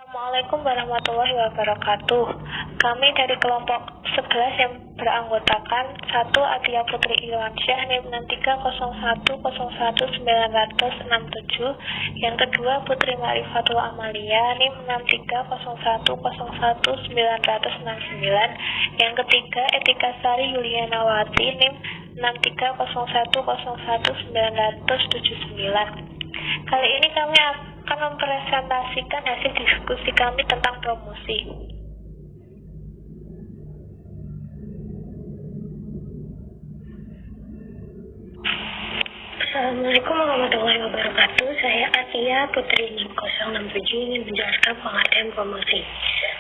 Assalamualaikum warahmatullahi wabarakatuh. Kami dari kelompok 11 yang beranggotakan 1. Adia Putri Irwansyah NIM 630101967, yang kedua Putri Marifatul Amalia NIM 630101969, yang ketiga Etika Sari Yulianawati NIM 630101979. Kali ini kami akan mempresentasikan hasil diskusi kami tentang promosi. Assalamualaikum warahmatullahi wabarakatuh. Saya Atia Putri 067 ingin menjelaskan pengertian promosi.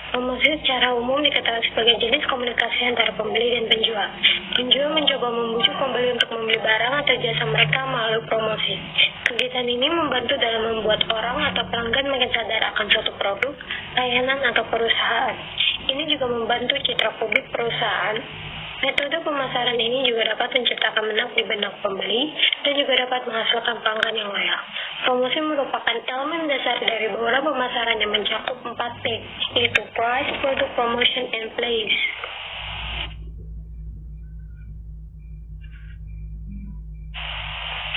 Promosi secara umum diketahui sebagai jenis komunikasi antara pembeli dan penjual. Penjual mencoba membujuk pembeli untuk membeli barang atau jasa mereka melalui promosi. Kegiatan ini membantu dalam membuat orang atau pelanggan makin sadar akan suatu produk, layanan, atau perusahaan. Ini juga membantu citra publik perusahaan. Metode pemasaran ini juga dapat menciptakan minat di benak pembeli dan juga dapat menghasilkan pelanggan yang loyal. Promosi merupakan elemen dasar dari pola pemasaran yang mencakup 4P, yaitu price, product, promotion, and place.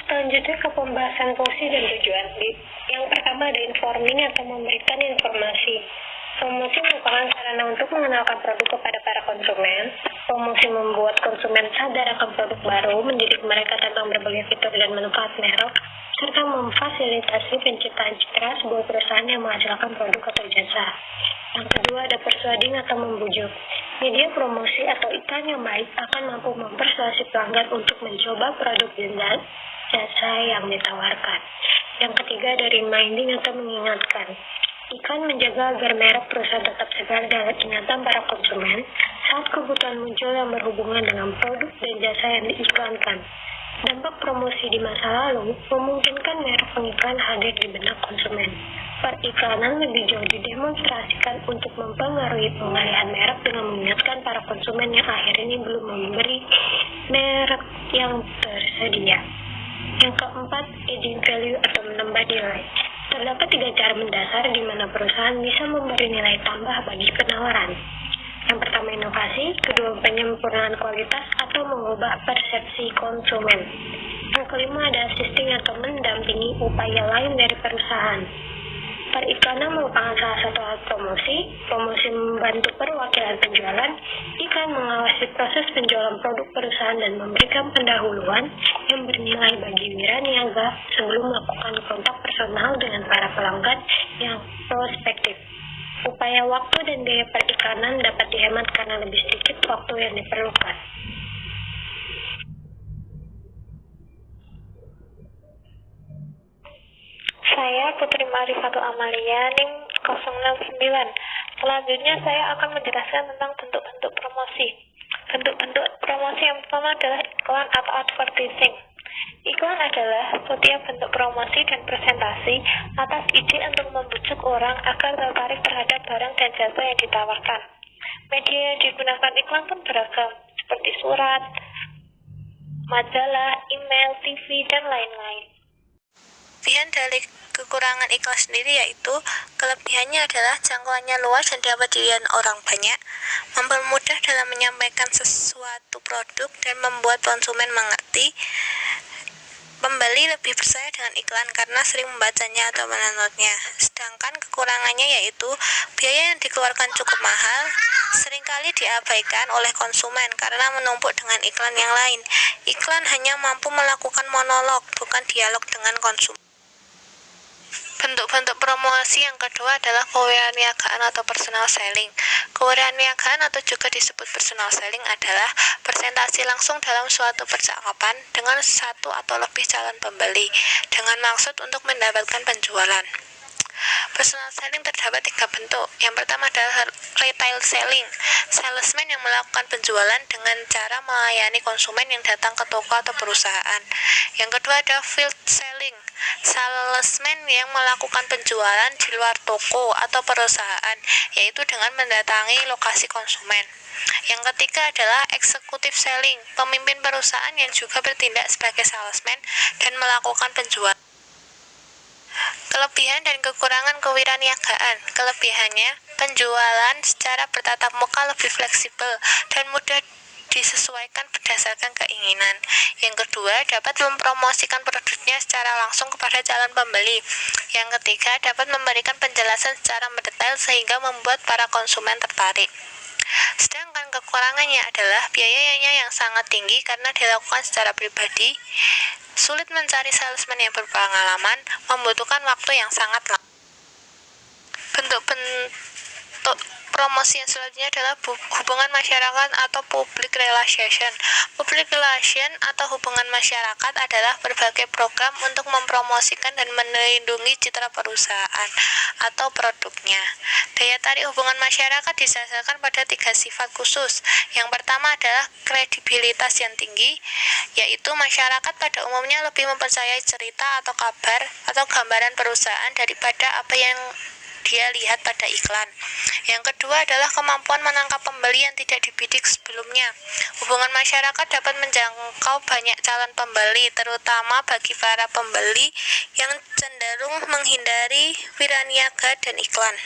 Selanjutnya ke pembahasan fungsi dan tujuan. Yang pertama ada informing atau memberikan informasi. Promosi merupakan sarana untuk mengenalkan produk kepada para konsumen. Promosi membuat konsumen sadar akan produk baru, mendidik mereka tentang berbagai fitur dan manfaat merek, serta memfasilitasi penciptaan citra sebuah perusahaan yang menghasilkan produk atau jasa. Yang kedua ada persuading atau membujuk. Media promosi atau iklan yang baik akan mampu mempersuasi pelanggan untuk mencoba produk dan jasa yang ditawarkan. Yang ketiga ada reminding atau mengingatkan. Iklan menjaga agar merek perusahaan tetap segar dalam ingatan para konsumen saat kebutuhan muncul yang berhubungan dengan produk dan jasa yang diiklankan. Dampak promosi di masa lalu memungkinkan merek pengiklan hadir di benak konsumen. Periklanan lebih jauh didemonstrasikan untuk mempengaruhi pengalihan merek dengan mengingatkan para konsumen yang akhir ini belum memberi merek yang tersedia. Yang keempat, adding value atau menambah nilai. Terdapat 3 cara mendasar di mana perusahaan bisa memberi nilai tambah bagi penawaran. Yang pertama inovasi, kedua penyempurnaan kualitas atau mengubah persepsi konsumen. Yang kelima ada assisting atau mendampingi upaya lain dari perusahaan. Periklanan merupakan salah satu alat promosi. Promosi membantu perwakilan penjualan. Iklan mengawasi proses penjualan produk perusahaan dan memberikan pendahuluan yang bernilai bagi wiraniaga sebelum melakukan kontak personal dengan para pelanggan yang prospektif. Upaya waktu dan biaya periklanan dapat dihemat karena lebih sedikit waktu yang diperlukan. Saya Putri Marifatul Amalia NIM 069. Selanjutnya saya akan menjelaskan tentang bentuk-bentuk promosi. Bentuk-bentuk promosi yang pertama adalah iklan atau advertising. Iklan adalah setiap bentuk promosi dan presentasi atas ide untuk membujuk orang agar tertarik terhadap barang dan jasa yang ditawarkan. Media yang digunakan iklan pun beragam, seperti surat, majalah, email, TV, dan lain-lain. Kelebihan dari kekurangan iklan sendiri yaitu kelebihannya adalah jangkauannya luas dan dapat dilihat orang banyak, mempermudah dalam menyampaikan sesuatu produk dan membuat konsumen mengerti. Pembeli lebih percaya dengan iklan karena sering membacanya atau menontonnya. Sedangkan kekurangannya yaitu biaya yang dikeluarkan cukup mahal, seringkali diabaikan oleh konsumen karena menumpuk dengan iklan yang lain. Iklan hanya mampu melakukan monolog, bukan dialog dengan konsumen. Bentuk-bentuk promosi yang kedua adalah kewiraniagaan atau personal selling. Kewiraniagaan atau juga disebut personal selling adalah presentasi langsung dalam suatu percakapan dengan satu atau lebih calon pembeli dengan maksud untuk mendapatkan penjualan. Personal selling terdapat 3 bentuk. Yang pertama adalah retail selling. Salesman yang melakukan penjualan dengan cara melayani konsumen yang datang ke toko atau perusahaan. Yang kedua ada field selling. Salesman yang melakukan penjualan di luar toko atau perusahaan, yaitu dengan mendatangi lokasi konsumen. Yang ketiga adalah executive selling. Pemimpin perusahaan yang juga bertindak sebagai salesman dan melakukan penjualan. Kelebihan dan kekurangan kewiraniagaan. Kelebihannya, penjualan secara bertatap muka lebih fleksibel dan mudah disesuaikan berdasarkan keinginan. Yang kedua, dapat mempromosikan produknya secara langsung kepada calon pembeli. Yang ketiga, dapat memberikan penjelasan secara mendetail sehingga membuat para konsumen tertarik. Sedangkan kekurangannya adalah biayanya yang sangat tinggi karena dilakukan secara pribadi, sulit mencari salesman yang berpengalaman, membutuhkan waktu yang sangat lama. Bentuk promosi yang selanjutnya adalah hubungan masyarakat atau public relation. Public relation atau hubungan masyarakat adalah berbagai program untuk mempromosikan dan melindungi citra perusahaan atau produknya. Daya tarik hubungan masyarakat didasarkan pada 3 sifat khusus. Yang pertama adalah kredibilitas yang tinggi, yaitu masyarakat pada umumnya lebih mempercayai cerita atau kabar atau gambaran perusahaan daripada apa yang dia lihat pada iklan. Yang kedua adalah kemampuan menangkap pembeli yang tidak dibidik sebelumnya. Hubungan masyarakat dapat menjangkau banyak calon pembeli, terutama bagi para pembeli yang cenderung menghindari wiraniaga dan iklan.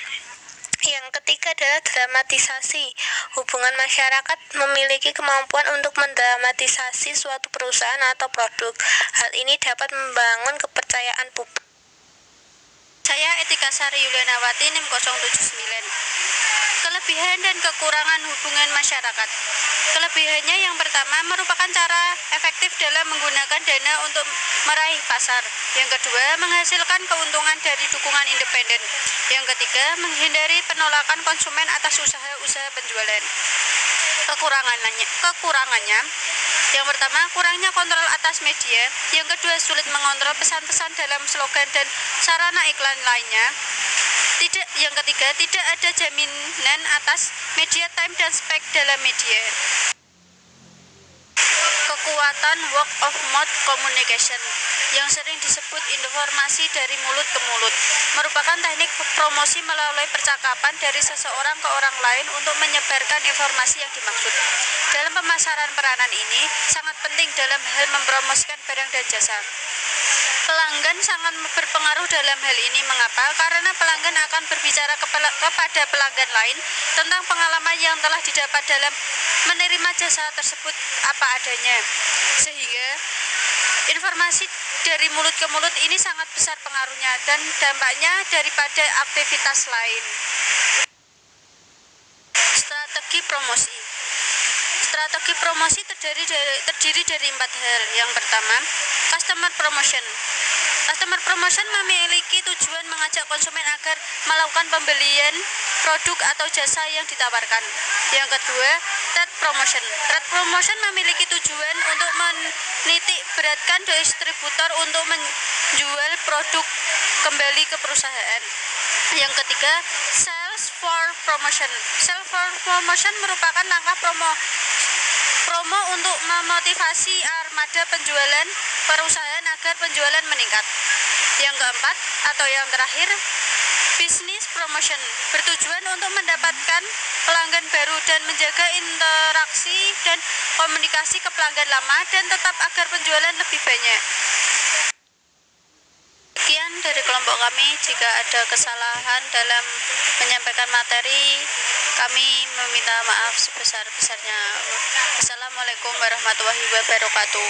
Yang ketiga adalah dramatisasi. Hubungan masyarakat memiliki kemampuan untuk mendramatisasi suatu perusahaan atau produk. Hal ini dapat membangun kepercayaan publik. Saya Etika Sari Yulianawati, NIM 079. Kelebihan dan kekurangan hubungan masyarakat. Kelebihannya yang pertama merupakan cara efektif dalam menggunakan dana untuk meraih pasar. Yang kedua, menghasilkan keuntungan dari dukungan independen. Yang ketiga, menghindari penolakan konsumen atas usaha-usaha penjualan. Kekurangannya yang pertama, kurangnya kontrol atas media. Yang kedua, sulit mengontrol pesan-pesan dalam slogan dan sarana iklan lainnya. Yang ketiga, tidak ada jaminan atas media time dan spek dalam media. Kekuatan word of mouth communication yang sering disebut informasi dari mulut ke mulut merupakan teknik promosi melalui percakapan dari seseorang ke orang lain untuk menyebarkan informasi yang dimaksud. Dalam pemasaran, peranan ini sangat penting dalam hal mempromosikan barang dan jasa. Pelanggan sangat berpengaruh dalam hal ini. Mengapa? Karena pelanggan akan berbicara kepada pelanggan lain tentang pengalaman yang telah didapat dalam menerima jasa tersebut apa adanya. Sehingga informasi dari mulut ke mulut ini sangat besar pengaruhnya dan dampaknya daripada aktivitas lain. Strategi promosi. Strategi promosi terdiri dari 4 hal. Yang pertama, customer promotion. Customer promotion memiliki tujuan mengajak konsumen agar melakukan pembelian produk atau jasa yang ditawarkan. Yang kedua, trade promotion. Trade promotion memiliki tujuan untuk menitik beratkan distributor untuk menjual produk kembali ke perusahaan. Yang ketiga, sales for promotion. Sales for promotion merupakan langkah promo untuk memotivasi armada penjualan perusahaan agar penjualan meningkat. Yang keempat atau yang terakhir, business promotion bertujuan untuk mendapatkan pelanggan baru dan menjaga interaksi dan komunikasi ke pelanggan lama dan tetap agar penjualan lebih banyak. Sekian dari kelompok kami. Jika ada kesalahan dalam menyampaikan materi, kami meminta maaf sebesar-besarnya. Assalamualaikum warahmatullahi wabarakatuh.